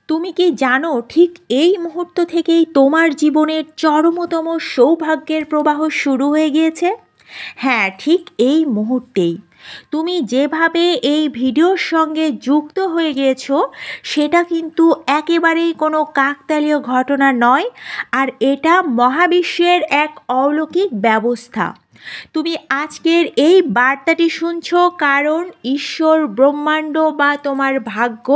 তুমি কি জানো ঠিক এই মুহূর্ত থেকেই তোমার জীবনের চরমতম সৌভাগ্যের প্রবাহ শুরু হয়ে গিয়েছে? হ্যাঁ, ঠিক এই মুহূর্তেই। তুমি যেভাবে এই ভিডিওর সঙ্গে যুক্ত হয়ে গিয়েছো সেটা কিন্তু একেবারেই কোনো কাকতালীয় ঘটনা নয়, আর এটা মহাবিশ্বের এক অলৌকিক ব্যবস্থা। তুমি আজকের এই বার্তাটি শুনছো কারণ ঈশ্বর, ব্রহ্মাণ্ড বা তোমার ভাগ্য,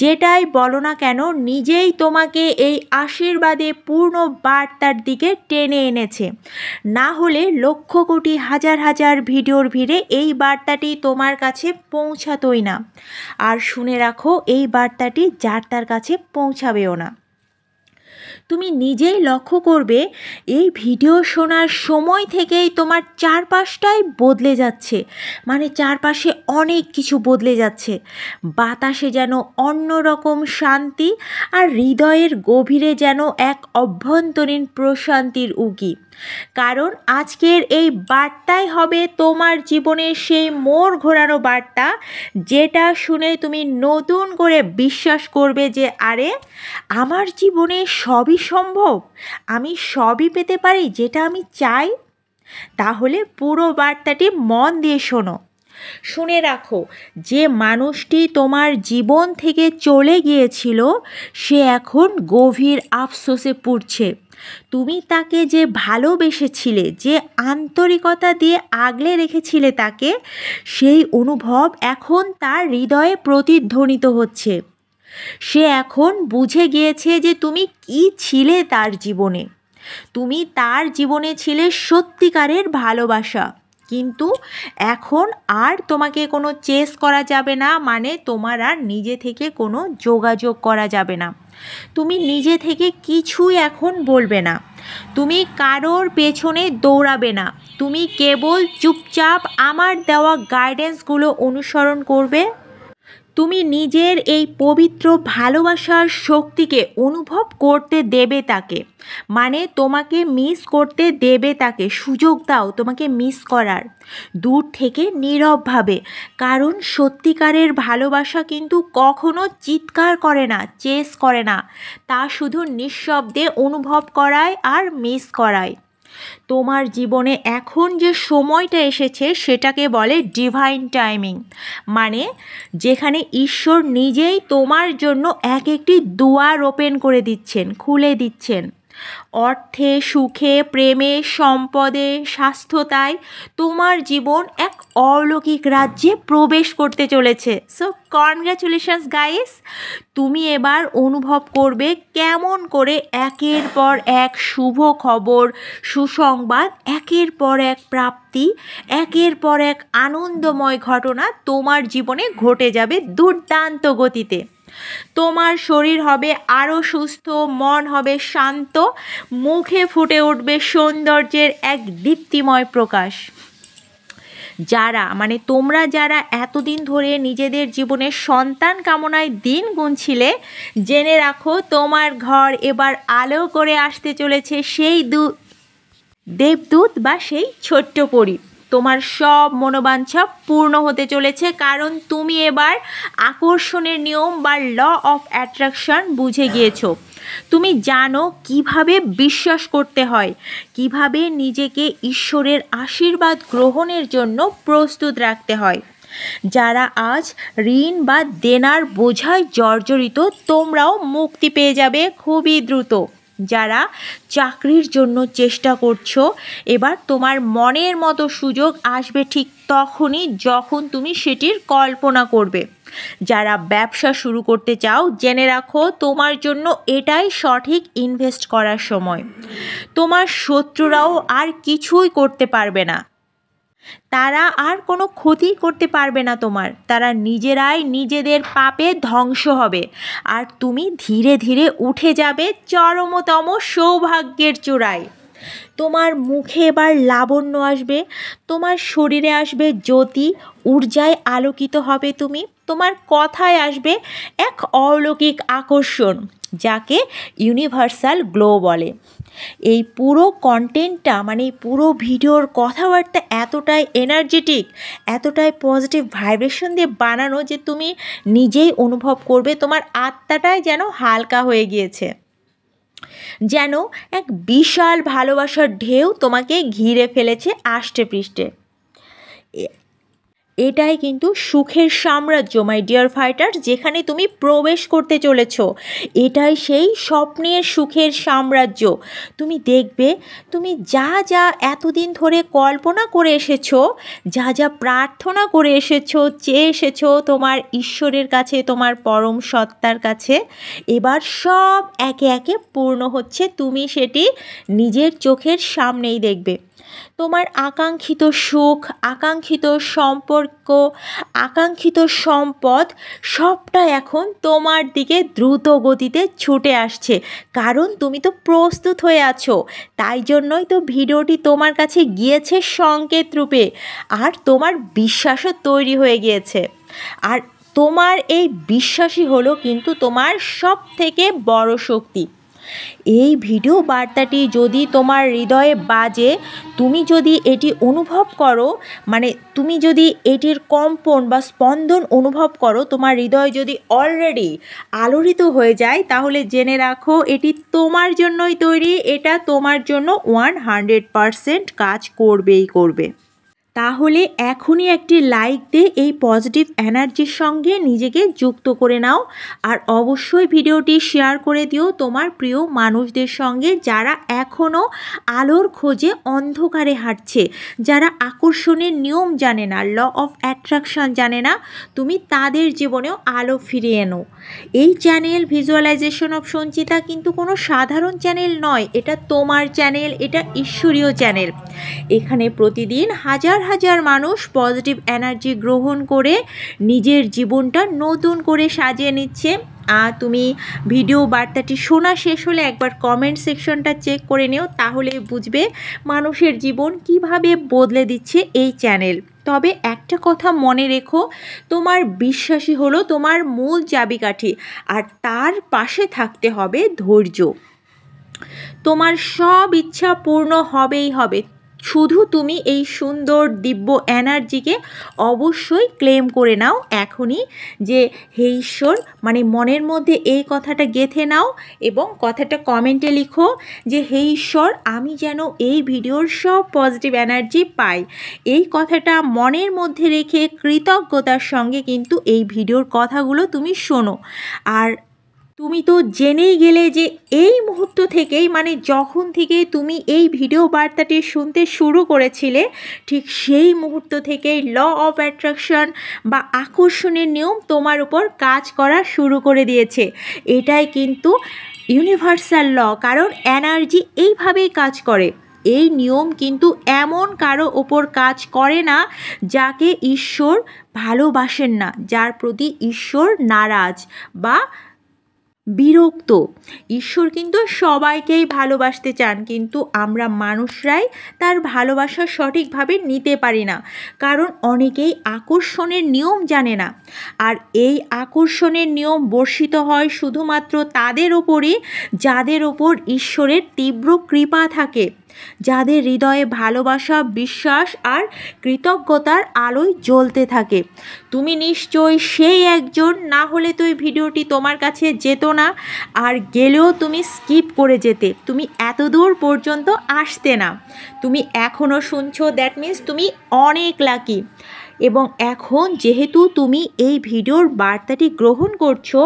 যেটাই বলো না কেন, নিজেই তোমাকে এই আশীর্বাদে পূর্ণ বার্তার দিকে টেনে এনেছে। না হলে লক্ষ কোটি হাজার হাজার ভিডিওর ভিড়ে এই বার্তাটি তোমার কাছে পৌঁছাতোই না। আর শুনে রাখো, এই বার্তাটি যার তার কাছে পৌঁছাবেও না। তুমি নিজেই লক্ষ্য করবে এই ভিডিও শোনার সময় থেকেই তোমার চারপাশটাই বদলে যাচ্ছে, মানে চারপাশে অনেক কিছু বদলে যাচ্ছে। বাতাসে যেন অন্যরকম শান্তি, আর হৃদয়ের গভীরে যেন এক অভ্যন্তরীণ প্রশান্তির উকি। কারণ আজকের এই বার্তাই হবে তোমার জীবনে সেই মোড় ঘোরানো বার্তা, যেটা শুনে তুমি নতুন করে বিশ্বাস করবে যে আরে, আমার জীবনে সবই সম্ভব, আমি সবই পেতে পারি যেটা আমি চাই। তাহলে পুরো বার্তাটি মন দিয়ে শোনো। শুনে রাখো, যে মানুষটি তোমার জীবন থেকে চলে গিয়েছিল সে এখন গভীর আফসোসে পুড়ছে। তুমি তাকে যে ভালোবেসেছিলে, যে আন্তরিকতা দিয়ে আগলে রেখেছিলে তাকে, সেই অনুভব এখন তার হৃদয়ে প্রতিধ্বনিত হচ্ছে। সে এখন বুঝে গিয়েছে যে তুমি কি ছিলে তার জীবনে। তুমি তার জীবনে ছিলে সত্যিকারের ভালোবাসা। কিন্তু এখন আর তোমাকে কোনো চেস করা যাবে না, মানে তোমার আর নিজে থেকে কোনো যোগাযোগ করা যাবে না। তুমি নিজে থেকে কিছুই এখন বলবে না। তুমি কারোর পেছনে দৌড়াবে না। তুমি কেবল চুপচাপ আমার দেওয়া গাইডেন্সগুলো অনুসরণ করবে। তুমি নিজের এই পবিত্র ভালোবাসার শক্তিকে অনুভব করতে দেবে তাকে, মানে তোমাকে মিস করতে দেবে তাকে। সুযোগ দাও তোমাকে মিস করার, দূর থেকে নীরবভাবে। কারণ সত্যিকারের ভালোবাসা কিন্তু কখনো চিৎকার করে না, চেস করে না, তা শুধু নিঃশব্দে অনুভব করায় আর মিস করায়। তোমার জীবনে এখন যে সময়টা এসেছে সেটাকে বলে ডিভাইন টাইমিং, মানে যেখানে ঈশ্বর নিজেই তোমার জন্য এক একটি দুয়ার ওপেন করে দিচ্ছেন, খুলে দিচ্ছেন। অর্থে, সুখে, প্রেমে, সম্পদে, স্বাস্থ্যতায় তোমার জীবন এক অলৌকিক রাজ্যে প্রবেশ করতে চলেছে। সো কনগ্র্যাচুলেশনস গাইস, তুমি এবার অনুভব করবে কেমন করে একের পর এক শুভ খবর, সুসংবাদ, একের পর এক প্রাপ্তি, একের পর এক আনন্দময় ঘটনা তোমার জীবনে ঘটে যাবে দুর্দান্ত গতিতে। তোমার শরীর হবে আরও সুস্থ, মন হবে শান্ত, মুখে ফুটে উঠবে সৌন্দর্যের এক দীপ্তিময় প্রকাশ। তোমরা যারা এতদিন ধরে নিজেদের জীবনে সন্তান কামনায় দিন গুনছিলে, জেনে রাখো তোমার ঘর এবার আলো করে আসতে চলেছে সেই দেবদূত বা সেই ছোট্ট পরী। তোমার সব মনোবাঞ্ছা পূর্ণ হতে চলেছে, কারণ তুমি এবার আকর্ষণের নিয়ম বা ল অফ অ্যাট্রাকশন বুঝে গিয়েছো। তুমি জানো কিভাবে বিশ্বাস করতে হয়, কিভাবে নিজেকে ঈশ্বরের আশীর্বাদ গ্রহণের জন্য প্রস্তুত রাখতে হয়। যারা আজ ঋণ বা দেনার বোঝায় জর্জরিত, তোমরাও মুক্তি পেয়ে যাবে খুবই দ্রুত। যারা চাকরির জন্য চেষ্টা করছো, এবার তোমার মনের মতো সুযোগ আসবে ঠিক তখনই যখন তুমি সেটির কল্পনা করবে। যারা ব্যবসা শুরু করতে চাও, জেনে রাখো তোমার জন্য এটাই সঠিক ইনভেস্ট করার সময়। তোমার শত্রুরাও আর কিছুই করতে পারবে না, তারা আর কোনো ক্ষতি করতে পারবে না তোমার। তারা নিজেরাই নিজেদের পাপে ধ্বংস হবে, আর তুমি ধীরে ধীরে উঠে যাবে চরমতম সৌভাগ্যের চূড়ায়। তোমার মুখে এবার লাবণ্য আসবে, তোমার শরীরে আসবে জ্যোতি, ঊর্জায় আলোকিত হবে তুমি, তোমার কথায় আসবে এক অলৌকিক আকর্ষণ, যাকে ইউনিভার্সাল গ্লো বলে। এই পুরো কন্টেন্টটা মানে পুরো ভিডিওর কথাবার্তা এতটাই এনার্জেটিক, এতটাই পজিটিভ ভাইব্রেশন দিয়ে বানানো যে তুমি নিজেই অনুভব করবে তোমার আত্মাটাই যেন হালকা হয়ে গিয়েছে, যেন এক বিশাল ভালোবাসার ঢেউ তোমাকে ঘিরে ফেলেছে আষ্টে পৃষ্ঠে। এটাই কিন্তু সুখের সাম্রাজ্য মাই ডিয়ার ফাইটার, যেখানে তুমি প্রবেশ করতে চলেছ। এটাই সেই স্বপ্নের সুখের সাম্রাজ্য। তুমি দেখবে তুমি যা যা এতদিন ধরে কল্পনা করে এসেছো, যা যা প্রার্থনা করে এসেছো, চেয়ে এসেছো তোমার ঈশ্বরের কাছে, তোমার পরম সত্তার কাছে, এবার সব একে একে পূর্ণ হচ্ছে। তুমি সেটি নিজের চোখের সামনেই দেখবে। তোমার আকাঙ্ক্ষিত সুখ, আকাঙ্ক্ষিত সম্পর্ক, আকাঙ্ক্ষিত সম্পদ সবটা এখন তোমার দিকে দ্রুত গতিতে ছুটে আসছে, কারণ তুমি তো প্রস্তুত হয়ে আছো। তাই জন্যই তো ভিডিওটি তোমার কাছে গিয়েছে সংকেত রূপে, আর তোমার বিশ্বাসও তৈরি হয়ে গিয়েছে। আর তোমার এই বিশ্বাসই হলো কিন্তু তোমার সব থেকে বড় শক্তি। এই ভিডিও বার্তাটি যদি তোমার হৃদয়ে বাজে, তুমি যদি এটি অনুভব করো, মানে তুমি যদি এটির কম্পন বা স্পন্দন অনুভব করো, তোমার হৃদয় যদি অলরেডি আলোড়িত হয়ে যায়, তাহলে জেনে রাখো এটি তোমার জন্যই তৈরি। এটা তোমার জন্য 100% কাজ করবেই করবে। তাহলে এখনই একটি লাইক দিয়ে এই পজিটিভ এনার্জির সঙ্গে নিজেকে যুক্ত করে নাও। আর অবশ্যই ভিডিওটি শেয়ার করে দিও তোমার প্রিয় মানুষদের সঙ্গে, যারা এখনও আলোর খোঁজে অন্ধকারে হাঁটছে, যারা আকর্ষণের নিয়ম জানে না, ল অফ অ্যাট্রাকশন জানে না। তুমি তাদের জীবনেও আলো ফিরিয়ে এনো। এই চ্যানেল ভিজুয়ালাইজেশন অফ সঞ্চিতা কিন্তু কোনো সাধারণ চ্যানেল নয়, এটা তোমার চ্যানেল, এটা ঈশ্বরীয় চ্যানেল। এখানে প্রতিদিন হাজার হাজার মানুষ পজিটিভ এনার্জি গ্রহণ করে নিজের জীবনটা নতুন করে সাজিয়ে নিচ্ছে। তুমি ভিডিও বার্তাটি শোনা শেষ হলে একবার কমেন্ট সেকশনটা চেক করে নিও, তাহলে বুঝবে মানুষের জীবন কিভাবে বদলে দিচ্ছে এই চ্যানেল। তবে একটা কথা মনে রেখো, তোমার বিশ্বাসই হলো তোমার মূল চাবিকাঠি, আর তার পাশে থাকতে হবে ধৈর্য। তোমার সব ইচ্ছা পূর্ণ হবেই হবে, শুধু তুমি এই সুন্দর দিব্য এনার্জিকে অবশ্যই ক্লেম করে নাও এখনই, যে হে ঈশ্বর, মানে মনের মধ্যে এই কথাটা গেঁথে নাও এবং কথাটা কমেন্টে লিখো যে হে ঈশ্বর, আমি যেন এই ভিডিওর সব পজিটিভ এনার্জি পাই। এই কথাটা মনের মধ্যে রেখে কৃতজ্ঞতার সঙ্গে কিন্তু এই ভিডিওর কথাগুলো তুমি শোনো। আর তুমি তো জেনেই গেলে যে এই মুহূর্ত থেকেই, মানে যখন থেকে তুমি এই ভিডিও বার্তাটি শুনতে শুরু করেছিলে, ঠিক সেই মুহূর্ত থেকেই ল অফ অ্যাট্রাকশন বা আকর্ষণের নিয়ম তোমার উপর কাজ করা শুরু করে দিয়েছে। এটাই কিন্তু ইউনিভার্সাল ল, কারণ এনার্জি এইভাবেই কাজ করে। এই নিয়ম কিন্তু এমন কারো ওপর কাজ করে না যাকে ঈশ্বর ভালোবাসেন না, যার প্রতি ঈশ্বর নারাজ বা বিরক্ত। ঈশ্বর কিন্তু সবাইকেই ভালোবাসতে চান, কিন্তু আমরা মানুষরাই তার ভালোবাসা সঠিকভাবে নিতে পারি না, কারণ অনেকেই আকর্ষণের নিয়ম জানে না। আর এই আকর্ষণের নিয়ম বর্ষিত হয় শুধুমাত্র তাদের ওপরই যাদের ওপর ঈশ্বরের তীব্র কৃপা থাকে, যাদের হৃদয়ে ভালোবাসা, বিশ্বাস আর কৃতজ্ঞতার আলোয় জ্বলতে থাকে। তুমি নিশ্চয়ই সেই একজন, না হলে তো এই ভিডিওটি তোমার কাছে যেত না, আর গেলেও তুমি স্কিপ করে যেতে, তুমি এত দূর পর্যন্ত আসতে না। তুমি এখনও শুনছো, দ্যাট মিন্স তুমি অনেক লাকি। এবং এখন যেহেতু তুমি এই ভিডিওর বার্তাটি গ্রহণ করছো,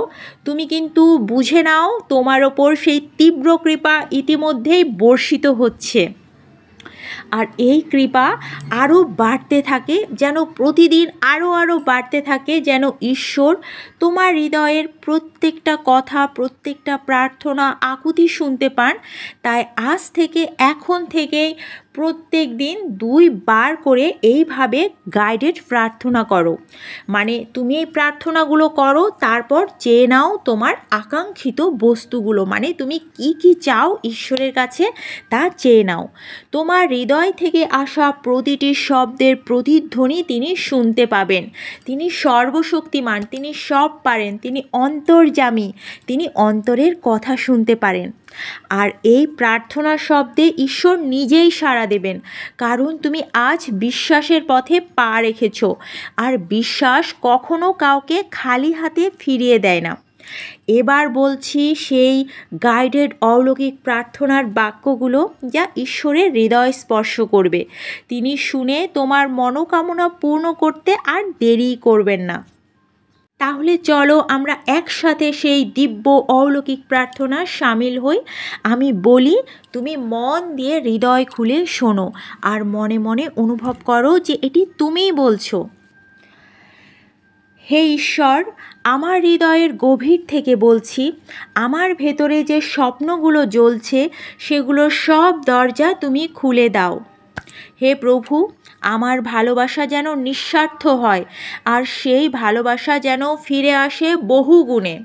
তুমি কিন্তু বুঝে নাও তোমার ওপর সেই তীব্র কৃপা ইতিমধ্যেই বর্ষিত হচ্ছে। আর এই কৃপা আরও বাড়তে থাকে, যেন প্রতিদিন আরও আরও বাড়তে থাকে, যেন ঈশ্বর তোমার হৃদয়ের প্রত্যেকটা কথা, প্রত্যেকটা প্রার্থনা, আকুতি শুনতে পান। তাই আজ থেকে, এখন থেকেই প্রত্যেক দিন 2 বার করে এইভাবে গাইডেড প্রার্থনা করো। মানে তুমি এই প্রার্থনাগুলো করো, তারপর চেয়ে নাও তোমার আকাঙ্ক্ষিত বস্তুগুলো, মানে তুমি কি কি চাও ঈশ্বরের কাছে তা চেয়ে নাও। তোমার হৃদয় থেকে আসা প্রতিটি শব্দের প্রতিধ্বনি তিনি শুনতে পাবেন। তিনি সর্বশক্তিমান, তিনি সব পারেন, তিনি অন্তর্যামী, তিনি অন্তরের কথা শুনতে পারেন। আর এই প্রার্থনা শব্দে ঈশ্বর নিজেই সাড়া দেবেন, কারণ তুমি আজ বিশ্বাসের পথে পা রেখেছ। আর বিশ্বাস কখনো কাউকে খালি হাতে ফিরিয়ে দেয় না। এবার বলছি সেই গাইডেড অলৌকিক প্রার্থনার বাক্যগুলো, যা ঈশ্বরের হৃদয় স্পর্শ করবে। তিনি শুনে তোমার মনোকামনা পূর্ণ করতে আর দেরি করবেন না। তাহলে চলো আমরা একসাথে সেই দিব্য অলৌকিক প্রার্থনা সামিল হই। আমি বলি, তুমি মন দিয়ে হৃদয় খুলে শোনো আর মনে মনে অনুভব করো যে এটি তুমিই বলছো। হে ঈশ্বর, আমার হৃদয়ের গভীর থেকে বলছি, আমার ভেতরে যে স্বপ্নগুলো জ্বলছে সেগুলোর সব দরজা তুমি খুলে দাও। হে প্রভু, আমার ভালোবাসা যেন নিঃস্বার্থ হয় আর সেই ভালোবাসা যেন ফিরে আসে বহু গুণে।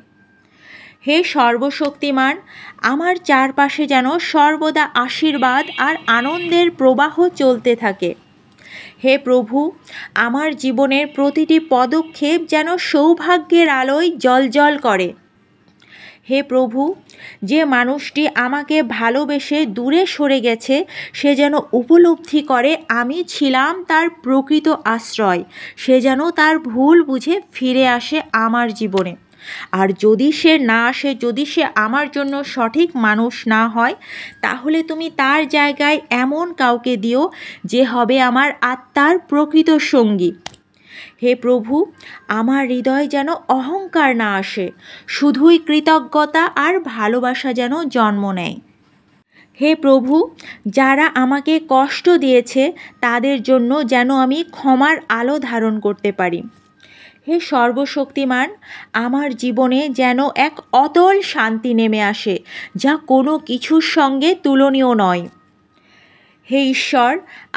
হে সর্বশক্তিমান, আমার চারপাশে যেন সর্বদা আশীর্বাদ আর আনন্দের প্রবাহ চলতে থাকে। হে প্রভু, আমার জীবনের প্রতিটি পদক্ষেপ যেন সৌভাগ্যের আলোয় জ্বলজ্বল করে। হে প্রভু, যে মানুষটি আমাকে ভালোবেসে দূরে সরে গেছে সে যেন উপলব্ধি করে আমি ছিলাম তার প্রকৃত আশ্রয়। সে যেন তার ভুল বুঝে ফিরে আসে আমার জীবনে। আর যদি সে না আসে, যদি সে আমার জন্য সঠিক মানুষ না হয়, তাহলে তুমি তার জায়গায় এমন কাউকে দিও যে হবে আমার আত্মার প্রকৃত সঙ্গী। হে প্রভু, আমার হৃদয় যেন অহংকার না আসে, শুধুই কৃতজ্ঞতা আর ভালোবাসা যেন জন্ম নেয়। হে প্রভু, যারা আমাকে কষ্ট দিয়েছে তাদের জন্য যেন আমি ক্ষমার আলো ধারণ করতে পারি। হে সর্বশক্তিমান, আমার জীবনে যেন এক অতল শান্তি নেমে আসে, যা কোনো কিছুর সঙ্গে তুলনীয় নয়। হে ঈশ্বর,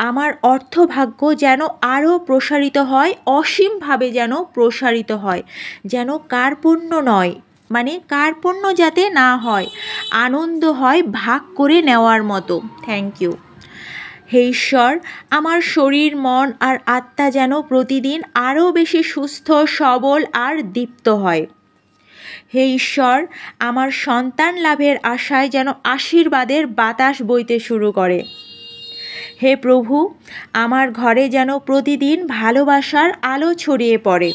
আমার অর্থভাগ্য যেন আরও প্রসারিত হয়, অসীমভাবে যেন প্রসারিত হয়, যেন কার্পণ্য নয়, মানে কার্পণ্য যাতে না হয়, আনন্দ হয় ভাগ করে নেওয়ার মতো। Thank you. হে ঈশ্বর, আমার শরীর, মন আর আত্মা যেন প্রতিদিন আরও বেশি সুস্থ, সবল আর দীপ্ত হয়। হে ঈশ্বর, আমার সন্তান লাভের আশায় যেন আশীর্বাদের বাতাস বইতে শুরু করে। হে প্রভু, আমার ঘরে যেন প্রতিদিন ভালোবাসার আলো ছড়িয়ে পড়ে।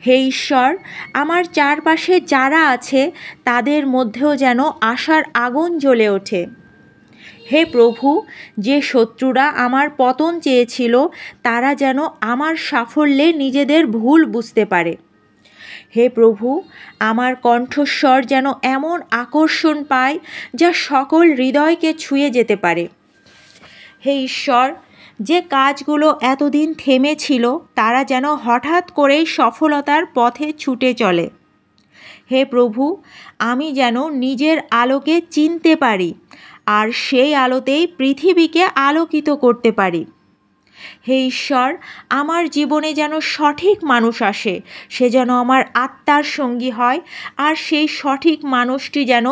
হে ঈশ্বর, আমার চারপাশে যারা আছে তাদের মধ্যেও যেন আশার আগুন জ্বলে ওঠে। হে প্রভু, যে শত্রুরা আমার পতন চেয়েছিল তারা যেন আমার সাফল্যে নিজেদের ভুল বুঝতে পারে। হে প্রভু, আমার কণ্ঠস্বর যেন এমন আকর্ষণ পায় যা সকল হৃদয়কে ছুঁয়ে যেতে পারে। হে ঈশ্বর, যে কাজগুলো এতদিন থেমেছিল তারা যেন হঠাৎ করেই সফলতার পথে ছুটে চলে। হে প্রভু, আমি যেন নিজের আলোকে চিনতে পারি আর সেই আলোতেই পৃথিবীকে আলোকিত করতে পারি। হে ঈশ্বর, আমার জীবনে যেন সঠিক মানুষ আসে, সে যেন আমার আত্মার সঙ্গী হয় আর সেই সঠিক মানুষটি যেন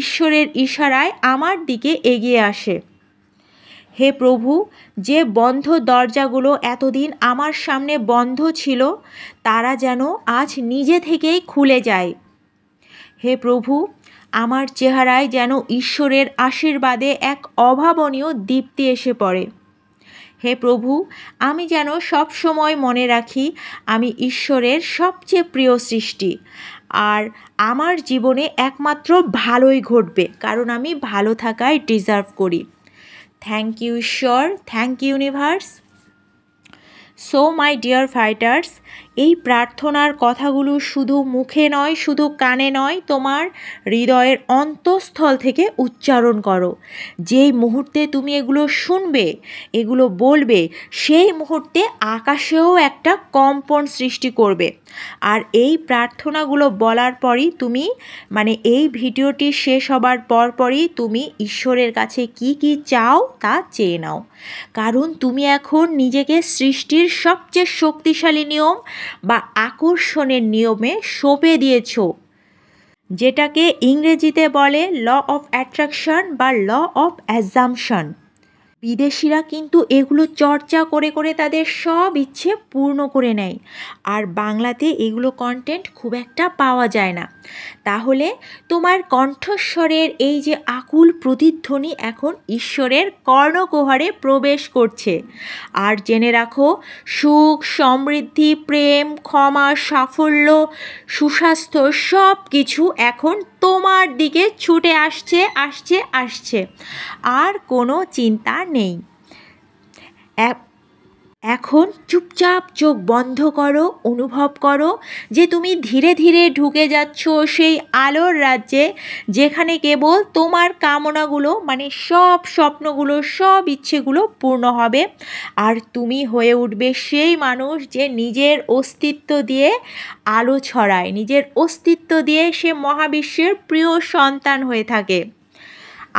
ঈশ্বরের ইশারায় আমার দিকে এগিয়ে আসে। হে প্রভু, যে বন্ধ দরজাগুলো এতদিন আমার সামনে বন্ধ ছিল তারা যেন আজ নিজে থেকেই খুলে যায়। হে প্রভু, আমার চেহারায় যেন ঈশ্বরের আশীর্বাদে এক অভাবনীয় দীপ্তি এসে পড়ে। হে প্রভু, আমি যেন সব সময় মনে রাখি আমি ঈশ্বরের সবচেয়ে প্রিয় সৃষ্টি আর আমার জীবনে একমাত্র ভালোই ঘটবে, কারণ আমি ভালো থাকাই ডিজার্ভ করি। থ্যাংক ইউ ঈশ্বর, thank you universe. So my dear fighters, এই প্রার্থনার কথাগুলো শুধু মুখে নয়, শুধু কানে নয়, তোমার হৃদয়ের অন্তঃস্থল থেকে উচ্চারণ করো। যেই মুহূর্তে তুমি এগুলো শুনবে, এগুলো বলবে, সেই মুহূর্তে আকাশেও একটা কম্পন সৃষ্টি করবে। আর এই প্রার্থনাগুলো বলার পরই তুমি এই ভিডিওটি শেষ হবার পরই তুমি ঈশ্বরের কাছে কি কি চাও তা চেয়ে নাও। কারণ তুমি এখন নিজেকে সৃষ্টির সবচেয়ে শক্তিশালী নিয়ম বা আকর্ষণের নিয়মে সঁপে দিয়েছ, যেটাকে ইংরেজিতে বলে ল অফ অ্যাট্রাকশন বা ল অফ অ্যাজাম্পশন। বিদেশিরা কিন্তু এগুলো চর্চা করে করে তাদের সব ইচ্ছে পূর্ণ করে নেয়, আর বাংলাতে এগুলো কন্টেন্ট খুব একটা পাওয়া যায় না। তাহলে তোমার কণ্ঠস্বরের এই যে আকুল প্রতিধ্বনি এখন ঈশ্বরের কর্ণকুহরে প্রবেশ করছে। আর জেনে রাখো, সুখ, সমৃদ্ধি, প্রেম, ক্ষমা, সাফল্য, সুস্বাস্থ্য সব কিছু এখন তোমার দিকে ছুটে আসছে আসছে আসছে। আর কোনো চিন্তা নেই। এখন চুপচাপ চোখ বন্ধ করো, অনুভব করো যে তুমি ধীরে ধীরে ঢুকে যাচ্ছ সেই আলোর রাজ্যে, যেখানে কেবল তোমার কামনাগুলো সব স্বপ্নগুলো, সব ইচ্ছেগুলো পূর্ণ হবে। আর তুমি হয়ে উঠবে সেই মানুষ যে নিজের অস্তিত্ব দিয়ে আলো ছড়ায়, নিজের অস্তিত্ব দিয়ে সে মহাবিশ্বের প্রিয় সন্তান হয়ে থাকে।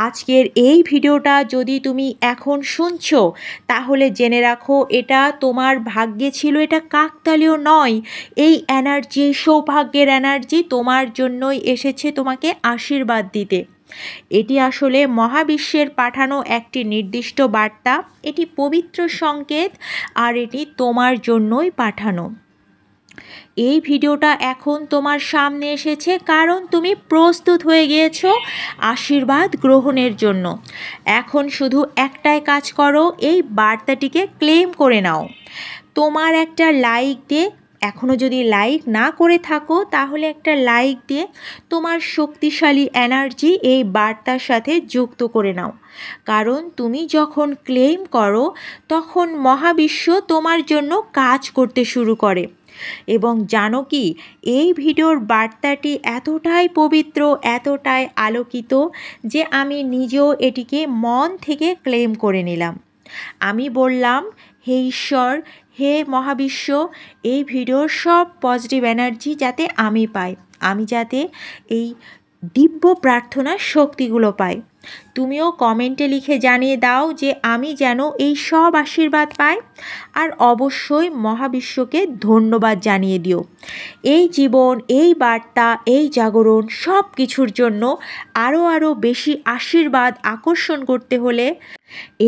আজকের এই ভিডিওটা যদি তুমি এখন শুনছো, তাহলে জেনে রাখো এটা তোমার ভাগ্যে ছিল, এটা কাকতালীয় নয়। এই এনার্জি, সৌভাগ্যের এনার্জি তোমার জন্যই এসেছে তোমাকে আশীর্বাদ দিতে। এটি আসলে মহাবিশ্বের পাঠানো একটি নির্দিষ্ট বার্তা, এটি পবিত্র সংকেত, আর এটি তোমার জন্যই পাঠানো। এই ভিডিওটা এখন তোমার সামনে এসেছে কারণ তুমি প্রস্তুত হয়ে গিয়েছো আশীর্বাদ গ্রহণের জন্য। এখন শুধু একটাই কাজ করো, এই বার্তাটিকে ক্লেম করে নাও। তোমার একটা লাইক দিয়ে, এখনও যদি লাইক না করে থাকো তাহলে একটা লাইক দিয়ে তোমার শক্তিশালী এনার্জি এই বার্তার সাথে যুক্ত করে নাও। কারণ তুমি যখন ক্লেম করো তখন মহাবিশ্ব তোমার জন্য কাজ করতে শুরু করে। এবং জানো কি, এই ভিডিওর বার্তাটি এতটাই পবিত্র, এতটাই আলোকিত যে আমি নিজেও এটিকে মন থেকে ক্লেম করে নিলাম। আমি বললাম, হে ঈশ্বর, হে মহাবিশ্ব, এই ভিডিওর সব পজিটিভ এনার্জি যাতে আমি পাই, আমি যাতে এই দিব্য প্রার্থনার শক্তিগুলো পাই। তুমিও কমেন্টে লিখে জানিয়ে দাও যে আমি যেন এই সব আশীর্বাদ পাই। আর অবশ্যই মহাবিশ্বকে ধন্যবাদ জানিয়ে দিও। এই জীবন, এই বার্তা, এই জাগরণ সব কিছুর জন্য আরও বেশি আশীর্বাদ আকর্ষণ করতে হলে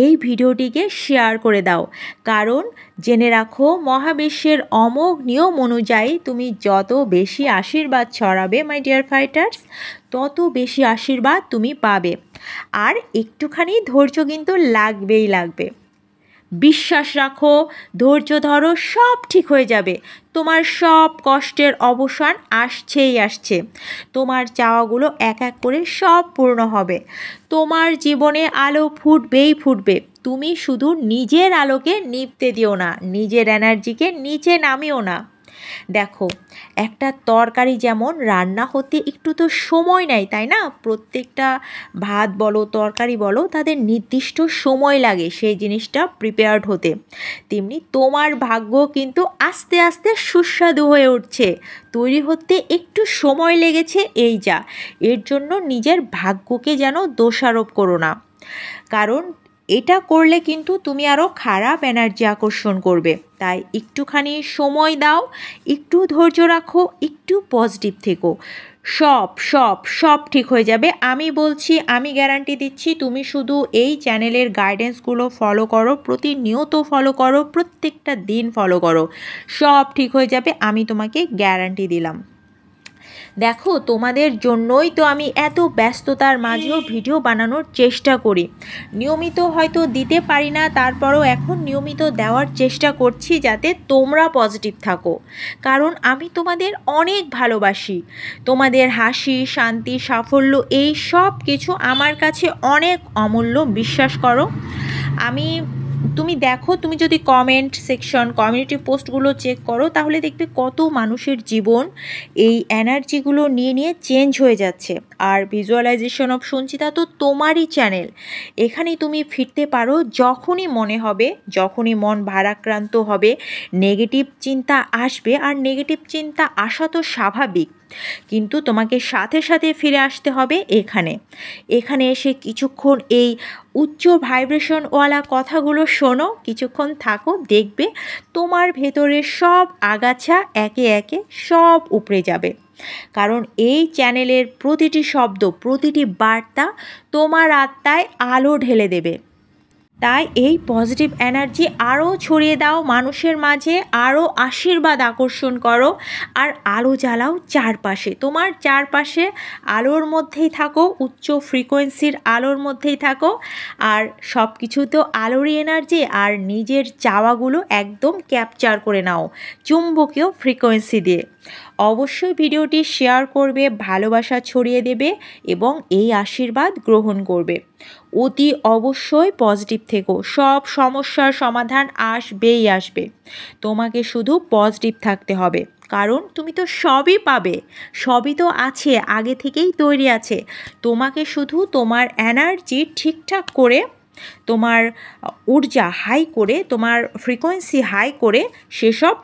এই ভিডিওটিকে শেয়ার করে দাও। কারণ জেনে রাখো, মহাবিশ্বের অমোঘ নিয়ম অনুযায়ী তুমি যত বেশি আশীর্বাদ ছড়াবে মাই ডিয়ার ফাইটার্স, তত বেশি আশীর্বাদ তুমি পাবে। আর একটুখানি ধৈর্য কিন্তু লাগবেই লাগবে। বিশ্বাস রাখো, ধৈর্য ধরো, সব ঠিক হয়ে যাবে। তোমার সব কষ্টের অবসান আসছেই আসছে। তোমার চাওয়াগুলো এক এক করে সব পূর্ণ হবে। তোমার জীবনে আলো ফুটবেই ফুটবে। তুমি শুধু নিজের আলোকে নিভতে দিও না, নিজের এনার্জিকে নিচে নামিও না। দেখো, একটা তরকারি যেমন রান্না হতে একটু তো সময় নেয়, তাই না? প্রত্যেকটা ভাত বলো, তরকারি বলো, তাদের নির্দিষ্ট সময় লাগে সেই জিনিসটা প্রিপেয়ার্ড হতে। তেমনি তোমার ভাগ্য কিন্তু আস্তে আস্তে সুস্বাদু হয়ে উঠছে, তৈরি হতে একটু সময় লেগেছে, এই যা। এর জন্য নিজের ভাগ্যকে যেন দোষারোপ করো না, কারণ এটা করলে কিন্তু তুমি আরও খারাপ এনার্জি আকর্ষণ করবে। তাই একটুখানি সময় দাও, একটু ধৈর্য রাখো, একটু পজিটিভ থেকো। সব সব সব ঠিক হয়ে যাবে। আমি বলছি, আমি গ্যারান্টি দিচ্ছি। তুমি শুধু এই চ্যানেলের গাইডেন্সগুলো ফলো করো, প্রতিনিয়ত ফলো করো, প্রত্যেকটা দিন ফলো করো, সব ঠিক হয়ে যাবে। আমি তোমাকে গ্যারান্টি দিলাম। দেখো, তোমাদের জন্যই তো আমি এত ব্যস্ততার মাঝেও ভিডিও বানানোর চেষ্টা করি। নিয়মিত হয়তো দিতে পারি না, তারপরও এখন নিয়মিত দেওয়ার চেষ্টা করছি যাতে তোমরা পজিটিভ থাকো। কারণ আমি তোমাদের অনেক ভালোবাসি। তোমাদের হাসি, শান্তি, সাফল্য এই সব কিছু আমার কাছে অনেক অমূল্য, বিশ্বাস করো। আমি তুমি দেখো, তুমি যদি কমেন্ট সেকশন, কমিউনিটি পোস্টগুলো চেক করো, তাহলে দেখবে কত মানুষের জীবন এই এনার্জিগুলো নিয়ে নিয়ে চেঞ্জ হয়ে যাচ্ছে। আর ভিজুয়ালাইজেশন অফ সঞ্চিতা তো তোমারই চ্যানেল। এখানেই তুমি ফিরতে পারো যখনই মনে হবে, যখনই মন ভারাক্রান্ত হবে, নেগেটিভ চিন্তা আসবে। আর নেগেটিভ চিন্তা আসা তো স্বাভাবিক, কিন্তু তোমাকে সাথে সাথে ফিরে আসতে হবে এখানে এসে কিছুক্ষণ এই উচ্চ ভাইব্রেশনওয়ালা কথাগুলো শোনো, কিছুক্ষণ থাকো, দেখবে তোমার ভেতরে সব আগাছা একে একে সব উপড়ে যাবে। কারণ এই চ্যানেলের প্রতিটি শব্দ, প্রতিটি বার্তা তোমার আত্মায় আলো ঢেলে দেবে। তাই এই পজিটিভ এনার্জি আরও ছড়িয়ে দাও মানুষের মাঝে, আরও আশীর্বাদ আকর্ষণ করো, আর আলো জ্বালাও চারপাশে। তোমার চারপাশে আলোর মধ্যেই থাকো, উচ্চ ফ্রিকোয়েন্সির আলোর মধ্যেই থাকো। আর সব কিছু তো আলোরই এনার্জি। আর নিজের চাওয়াগুলো একদম ক্যাপচার করে নাও চুম্বকীয় ফ্রিকোয়েন্সি দিয়ে। অবশ্যই ভিডিওটি শেয়ার করবে, ভালোবাসা ছড়িয়ে দেবে এবং এই আশীর্বাদ গ্রহণ করবে। অতি অবশ্যই পজিটিভ থেকো, সব সমস্যার সমাধান আসবেই আসবে। তোমাকে শুধু পজিটিভ থাকতে হবে, কারণ তুমি তো সবই পাবে, সবই তো আছে, আগে থেকেই তৈরি আছে। তোমাকে শুধু তোমার এনার্জি ঠিকঠাক করে, তোমার ঊর্জা হাই করে, তোমার ফ্রিকোয়েন্সি হাই করে সেসব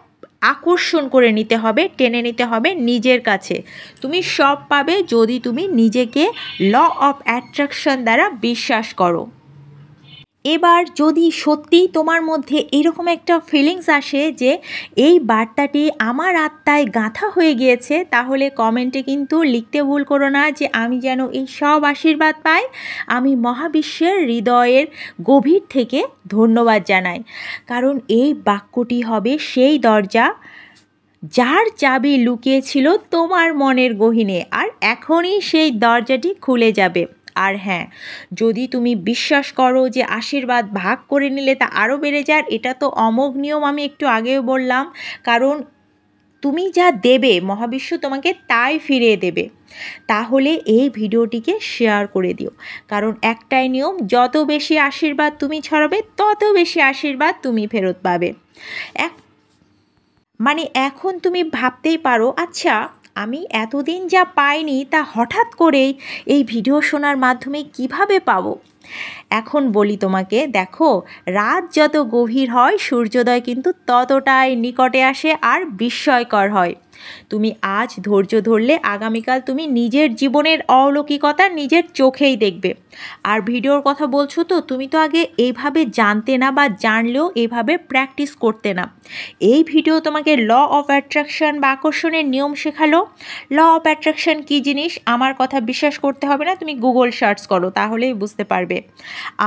আকর্ষণ করে নিতে হবে, টেনে নিতে হবে নিজের কাছে। তুমি সব পাবে যদি তুমি নিজেকে ল অফ অ্যাট্রাকশন দ্বারা বিশ্বাস করো। এবার যদি সত্যিই তোমার মধ্যে এরকম একটা ফিলিংস আসে যে এই বার্তাটি আমার আত্মায় গাঁথা হয়ে গিয়েছে, তাহলে কমেন্টে কিন্তু লিখতে ভুল করো না যে আমি যেন এই সব আশীর্বাদ পাই। আমি মহাবিশ্বের হৃদয়ের গভীর থেকে ধন্যবাদ জানাই, কারণ এই বাক্যটি হবে সেই দরজা যার চাবি লুকিয়েছিল তোমার মনের গহীনে, আর এখনই সেই দরজাটি খুলে যাবে। আর হ্যাঁ, যদি তুমি বিশ্বাস করো যে আশীর্বাদ ভাগ করে নিলে তা আরও বেড়ে যায়, এটা তো অমোঘ নিয়ম, আমি একটু আগেও বললাম। কারণ তুমি যা দেবে মহাবিশ্ব তোমাকে তাই ফিরিয়ে দেবে। তাহলে এই ভিডিওটিকে শেয়ার করে দিও, কারণ একটাই নিয়ম, যত বেশি আশীর্বাদ তুমি ছড়াবে তত বেশি আশীর্বাদ তুমি ফেরত পাবে। এখন তুমি ভাবতেই পারো, আচ্ছা আমি এতদিন যা পাইনি তা হঠাৎ করেই এই ভিডিও শোনার মাধ্যমে কিভাবে পাবো? এখন বলি তোমাকে, দেখো, রাত যত গভীর হয় সূর্যোদয় কিন্তু ততটাই নিকটে আসে আর বিস্ময়কর হয়। তুমি আজ ধৈর্য ধরলে আগামীকাল তুমি নিজের জীবনের অলৌকিকতা নিজের চোখেই দেখবে। আর ভিডিওর কথা বলছো তো, তুমি তো আগে এইভাবে জানতে না, বা জানলেও এইভাবে প্র্যাকটিস করতে না। এই ভিডিও তোমাকে ল অফ অ্যাট্রাকশন বা আকর্ষণের নিয়ম শেখালো। ল অফ অ্যাট্রাকশন কী জিনিস আমার কথা বিশ্বাস করতে হবে না, তুমি গুগল সার্চ করো, তাহলেই বুঝতে পারবে।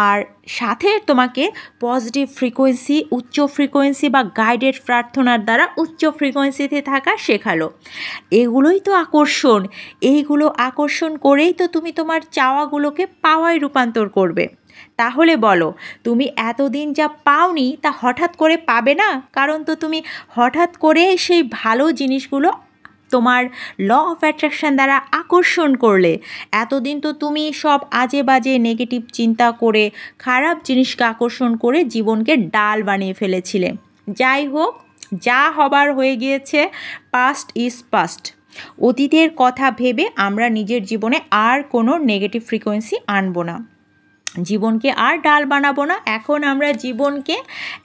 আর সাথে তোমাকে পজিটিভ ফ্রিকোয়েন্সি, উচ্চ ফ্রিকোয়েন্সি বা গাইডেড প্রার্থনার দ্বারা উচ্চ ফ্রিকোয়েন্সিতে থাকা শেখালো। এগুলোই তো আকর্ষণ। এইগুলো আকর্ষণ করেই তো তুমি তোমার চাওয়াগুলোকে পাওয়ায় রূপান্তর করবে। তাহলে বলো, তুমি এতদিন যা পাওনি তা হঠাৎ করে পাবে না? কারণ তো তুমি হঠাৎ করে সেই ভালো জিনিসগুলো তোমার ল অফ অ্যাট্রাকশন দ্বারা আকর্ষণ করলে। এতদিন তো তুমি সব আজে বাজে নেগেটিভ চিন্তা করে, খারাপ জিনিসকে আকর্ষণ করে জীবনকে ডাল বানিয়ে ফেলেছিলে। যাই হোক, যা হবার হয়ে গিয়েছে, পাস্ট ইজ পাস্ট। অতীতের কথা ভেবে আমরা নিজের জীবনে আর কোনো নেগেটিভ ফ্রিকোয়েন্সি আনবো না, জীবনকে আর ডাল বানাবো না। এখন আমরা জীবনকে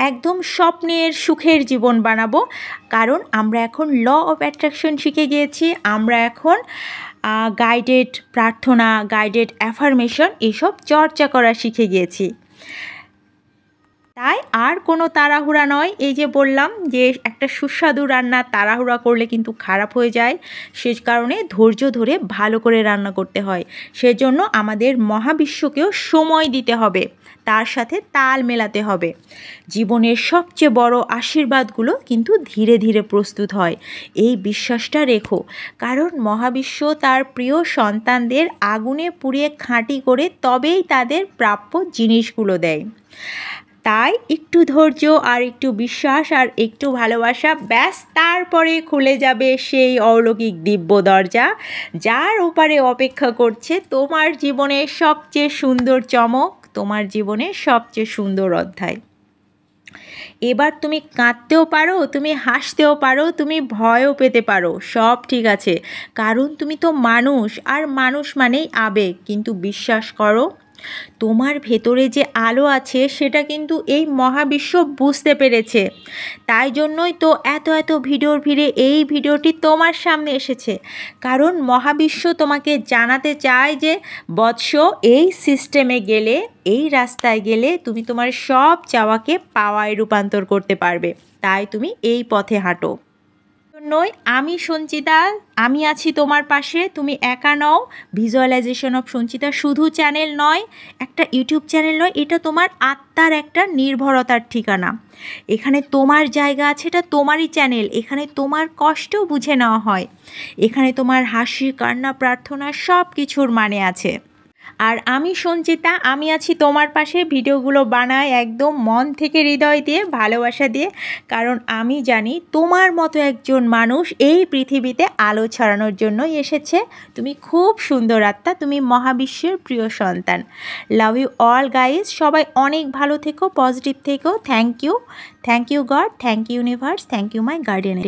একদম স্বপ্নের সুখের জীবন বানাবো, কারণ আমরা এখন ল অফ অ্যাট্রাকশন শিখে গিয়েছি। আমরা এখন গাইডেড প্রার্থনা, গাইডেড অ্যাফার্মেশন এসব চর্চা করা শিখে গিয়েছি। তাই আর কোনো তাড়াহুড়া নয়। এই যে বললাম যে একটা সুস্বাদু রান্না তাড়াহুড়া করলে কিন্তু খারাপ হয়ে যায়, সে কারণে ধৈর্য ধরে ভালো করে রান্না করতে হয়। সেজন্য আমাদের মহাবিশ্বকেও সময় দিতে হবে, তার সাথে তাল মেলাতে হবে। জীবনের সবচেয়ে বড় আশীর্বাদগুলো কিন্তু ধীরে ধীরে প্রস্তুত হয়, এই বিশ্বাসটা রেখো। কারণ মহাবিশ্ব তার প্রিয় সন্তানদের আগুনে পুড়িয়ে খাঁটি করে তবেই তাদের প্রাপ্য জিনিসগুলো দেয়। তাই একটু ধৈর্য আর একটু বিশ্বাস আর একটু ভালোবাসা, ব্যাস, তারপরে খুলে যাবে সেই অলৌকিক দিব্য দরজা, যার ওপারে অপেক্ষা করছে তোমার জীবনের সবচেয়ে সুন্দর চমক, তোমার জীবনের সবচেয়ে সুন্দর অধ্যায়। এবার তুমি কাঁদতেও পারো, তুমি হাসতেও পারো, তুমি ভয়ও পেতে পারো, সব ঠিক আছে। কারণ তুমি তো মানুষ, আর মানুষ মানেই আবেগ। কিন্তু বিশ্বাস করো, তোমার ভেতরে যে আলো আছে সেটা কিন্তু এই মহাবিশ্ব বুঝতে পেরেছে। তাই জন্যই তো এত এত ভিডিওর ভিড়ে এই ভিডিওটি তোমার সামনে এসেছে। কারণ মহাবিশ্ব তোমাকে জানাতে চায় যে বৎস, এই সিস্টেমে গেলে, এই রাস্তায় গেলে তুমি তোমার সব চাওয়াকে পাওয়ায় রূপান্তর করতে পারবে। তাই তুমি এই পথে হাঁটো। জন্যই আমি সঞ্চিতা, আমি আছি তোমার পাশে, তুমি একা নও। ভিজুয়ালাইজেশন অফ সঞ্চিতা শুধু চ্যানেল নয়, একটা ইউটিউব চ্যানেল নয়, এটা তোমার আত্মার একটা নির্ভরতার ঠিকানা। এখানে তোমার জায়গা আছে, এটা তোমারই চ্যানেল। এখানে তোমার কষ্টও বুঝে নেওয়া হয়। এখানে তোমার হাসি, কান্না, প্রার্থনা সব কিছুর মানে আছে। আর আমি সঞ্চিতা, আমি আছি তোমার পাশে। ভিডিওগুলো বানাই একদম মন থেকে, হৃদয় দিয়ে, ভালোবাসা দিয়ে। কারণ আমি জানি তোমার মতো একজন মানুষ এই পৃথিবীতে আলো ছড়ানোর জন্যই এসেছে। তুমি খুব সুন্দর আত্মা, তুমি মহাবিশ্বের প্রিয় সন্তান। Love you all guys. সবাই অনেক ভালো থেকো, পজিটিভ থেকো। Thank you God, thank you universe, thank you my guardian.